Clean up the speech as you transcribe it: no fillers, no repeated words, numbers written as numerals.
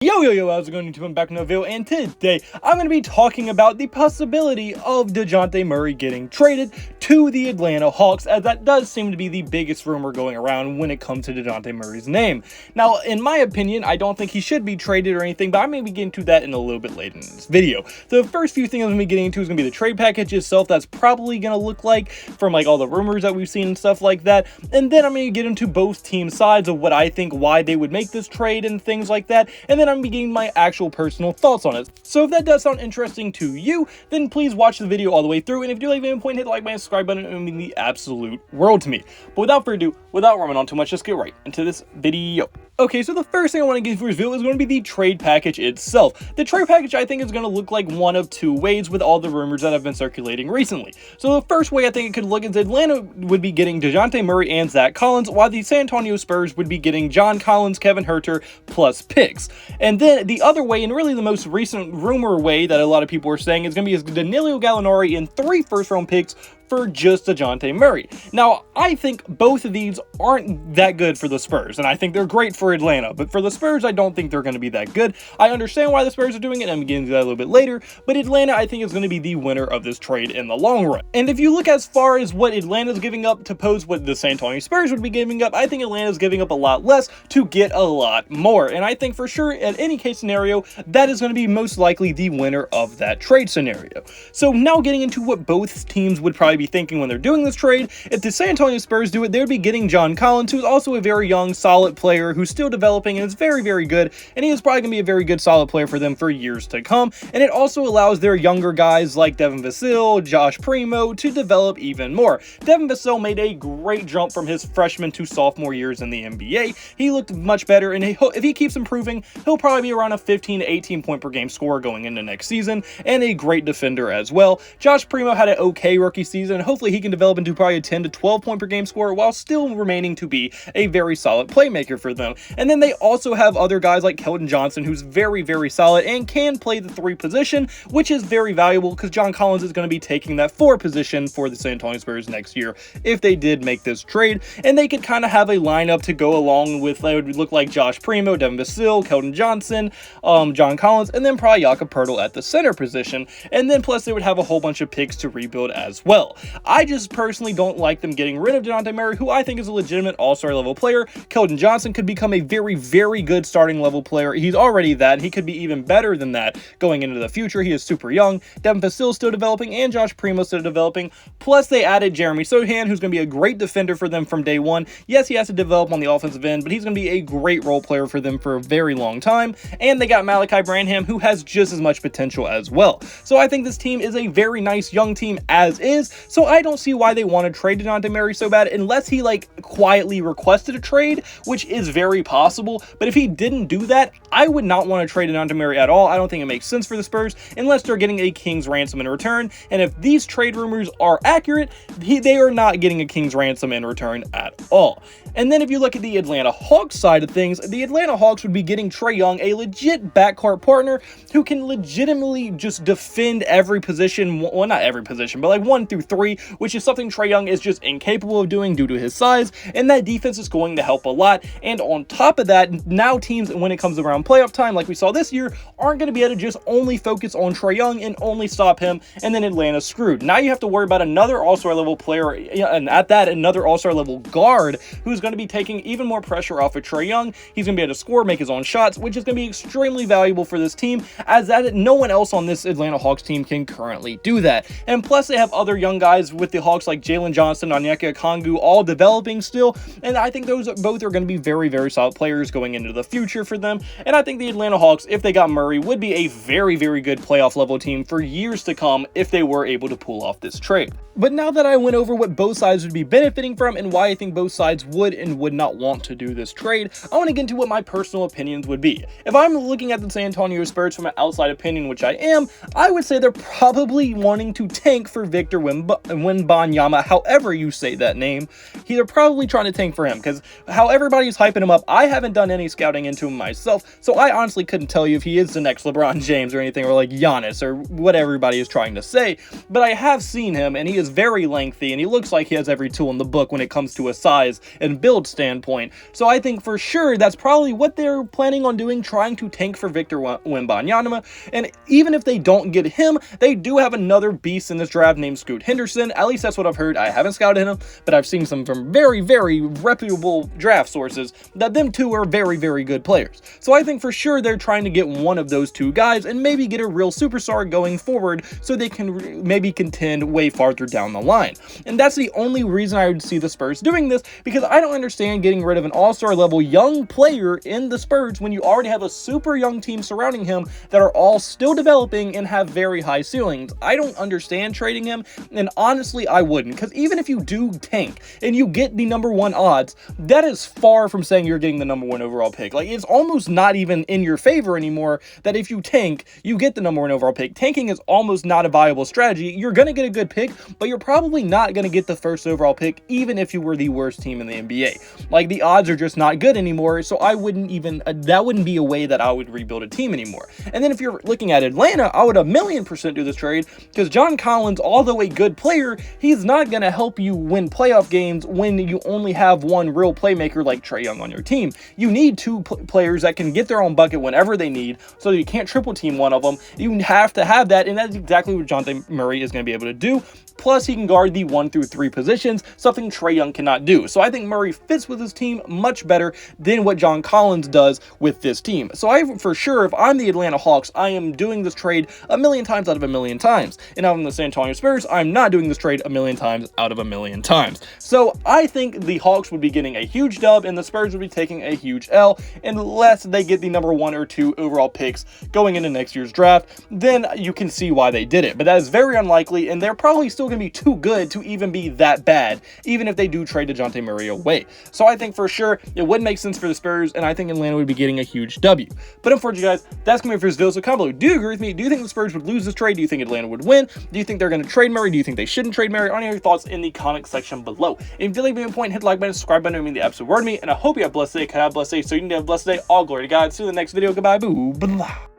Yo, how's it going, YouTube? I'm back in a video, and today I'm going to be talking about the possibility of Dejounte Murray getting traded to the Atlanta Hawks, as that does seem to be the biggest rumor going around when it comes to Dejounte Murray's name. Now, in my opinion, I don't think he should be traded or anything, but I may be getting to that in a little bit later in this video. The first few things I'm going to be getting into is going to be the trade package itself. That's probably going to look like from like all the rumors that we've seen and stuff like that, and then I'm going to get into both team sides of what I think, why they would make this trade and things like that, and then I'm beginning my actual personal thoughts on it. So if that does sound interesting to you, then please watch the video all the way through, and if you like any point, hit the like button and subscribe button. It would mean the absolute world to me. But without further ado, without rambling on too much, let's get right into this video. Okay, so the first thing I want to get for this video is going to be the trade package itself. The trade package, I think, is going to look like one of two ways with all the rumors that have been circulating recently. So the first way I think it could look is Atlanta would be getting Dejounte Murray and Zach Collins, while the San Antonio Spurs would be getting John Collins, Kevin Huerter, plus picks. And then the other way, and really the most recent rumor way that a lot of people are saying, is going to be is Danilo Gallinari and 3 first-round picks for just Dejounte Murray. Now, I think both of these aren't that good for the Spurs, and I think they're great for Atlanta, but for the Spurs, I don't think they're going to be that good. I understand why the Spurs are doing it, and I'm getting to that a little bit later, but Atlanta, I think, is going to be the winner of this trade in the long run. And if you look as far as what Atlanta's giving up to pose what the San Antonio Spurs would be giving up, I think Atlanta's giving up a lot less to get a lot more, and I think for sure, at any case scenario, that is going to be most likely the winner of that trade scenario. So now getting into what both teams would probably be thinking when they're doing this trade. If the San Antonio Spurs do it, they would be getting John Collins, who's also a very young, solid player who's still developing and is very, very good, and he is probably going to be a very good, solid player for them for years to come. And it also allows their younger guys like Devin Vassell, Josh Primo to develop even more. Devin Vassell made a great jump from his freshman to sophomore years in the NBA. He looked much better, and if he keeps improving, he'll probably be around a 15 to 18 point per game scorer going into next season, and a great defender as well. Josh Primo had an okay rookie season, and hopefully he can develop into probably a 10 to 12 point per game scorer while still remaining to be a very solid playmaker for them. And then they also have other guys like Keldon Johnson, who's very, very solid and can play the 3 position, which is very valuable because John Collins is going to be taking that 4 position for the San Antonio Spurs next year if they did make this trade. And they could kind of have a lineup to go along with, that would look like Josh Primo, Devin Vassell, Keldon Johnson, John Collins, and then probably Jakob Poeltl at the center position. And then plus they would have a whole bunch of picks to rebuild as well. I just personally don't like them getting rid of Dejounte Murray, who I think is a legitimate all-star level player. Keldon Johnson could become a very, very good starting level player. He's already that. He could be even better than that going into the future. He is super young. Devin Vassell still developing, and Josh Primo still developing. Plus, they added Jeremy Sochan, who's going to be a great defender for them from day one. Yes, he has to develop on the offensive end, but he's going to be a great role player for them for a very long time. And they got Malachi Branham, who has just as much potential as well. So I think this team is a very nice young team as is. So I don't see why they want to trade Dejounte Murray so bad, unless he like quietly requested a trade, which is very possible. But if he didn't do that, I would not want to trade Dejounte Murray at all. I don't think it makes sense for the Spurs unless they're getting a king's ransom in return. And if these trade rumors are accurate, they are not getting a king's ransom in return at all. And then if you look at the Atlanta Hawks side of things, the Atlanta Hawks would be getting Trae Young, a legit backcourt partner who can legitimately just defend every position, well, not every position, but like 1 through 3, which is something Trae Young is just incapable of doing due to his size, and that defense is going to help a lot. And on top of that, now teams, when it comes around playoff time, like we saw this year, aren't going to be able to just only focus on Trae Young and only stop him, and then Atlanta's screwed. Now you have to worry about another all-star level player, and at that, another all-star level guard, who's going to be taking even more pressure off of Trae Young. He's going to be able to score, make his own shots, which is going to be extremely valuable for this team, as that no one else on this Atlanta Hawks team can currently do that. And plus, they have other young guys with the Hawks like Jalen Johnson, Onyeka Okongwu, all developing still, and I think those both are going to be very, very solid players going into the future for them. And I think the Atlanta Hawks, if they got Murray, would be a very, very good playoff level team for years to come if they were able to pull off this trade. But now that I went over what both sides would be benefiting from and why I think both sides would and would not want to do this trade, I want to get into what my personal opinions would be. If I'm looking at the San Antonio Spurs from an outside opinion, which I am, I would say they're probably wanting to tank for Victor Wembanyama, however you say that name. They're probably trying to tank for him, because how everybody's hyping him up, I haven't done any scouting into him myself, so I honestly couldn't tell you if he is the next LeBron James or anything, or like Giannis or what everybody is trying to say, but I have seen him and he is very lengthy and he looks like he has every tool in the book when it comes to a size and build standpoint. So I think for sure that's probably what they're planning on doing, trying to tank for Victor Wembanyama. And even if they don't get him, they do have another beast in this draft named Scoot Henderson. At least that's what I've heard. I haven't scouted him, but I've seen some from very, very reputable draft sources that them two are very, very good players. So I think for sure they're trying to get one of those two guys and maybe get a real superstar going forward so they can maybe contend way farther down the line. And that's the only reason I would see the Spurs doing this, because I don't understand getting rid of an all-star level young player in the Spurs when you already have a super young team surrounding him that are all still developing and have very high ceilings. I don't understand trading him, and honestly I wouldn't, because even if you do tank and you get the #1 odds, that is far from saying you're getting the #1 overall pick. Like, it's almost not even in your favor anymore that if you tank, you get the #1 overall pick. Tanking is almost not a viable strategy. You're going to get a good pick, but you're probably not going to get the first overall pick even if you were the worst team in the NBA. Like, the odds are just not good anymore, so I wouldn't even, that wouldn't be a way that I would rebuild a team anymore. And then if you're looking at Atlanta, I would 1,000,000% do this trade, because John Collins, although a good player, he's not going to help you win playoff games when you only have one real playmaker like Trae Young on your team. You need two players that can get their own bucket whenever they need, so you can't triple team one of them. You have to have that, and that's exactly what Dejounte Murray is going to be able to do. Plus, he can guard the 1 through 3 positions, something Trae Young cannot do. So I think Murray fits with his team much better than what John Collins does with this team. So for sure, if I'm the Atlanta Hawks, I am doing this trade 1,000,000 times out of 1,000,000 times. And if I'm the San Antonio Spurs, I'm not doing this trade 1,000,000 times out of 1,000,000 times. So I think the Hawks would be getting a huge dub and the Spurs would be taking a huge L unless they get the #1 or 2 overall picks going into next year's draft. Then you can see why they did it. But that is very unlikely, and they're probably still going to be too good to even be that bad, even if they do trade Dejounte Murray away. So I think for sure it would make sense for the Spurs, and I think Atlanta would be getting a huge W. But unfortunately, guys, that's going to be it for this video. So comment below. Do you agree with me? Do you think the Spurs would lose this trade? Do you think Atlanta would win? Do you think they're going to trade Murray? Do you think they shouldn't trade Murray? Any of your thoughts in the comment section below. If you did leave me a point, hit the like button, subscribe button, it would mean the absolute word to me, and I hope you have a blessed day. Can I have a blessed day? So you can have a blessed day. All glory to God. See you in the next video. Goodbye. Boo. Blah.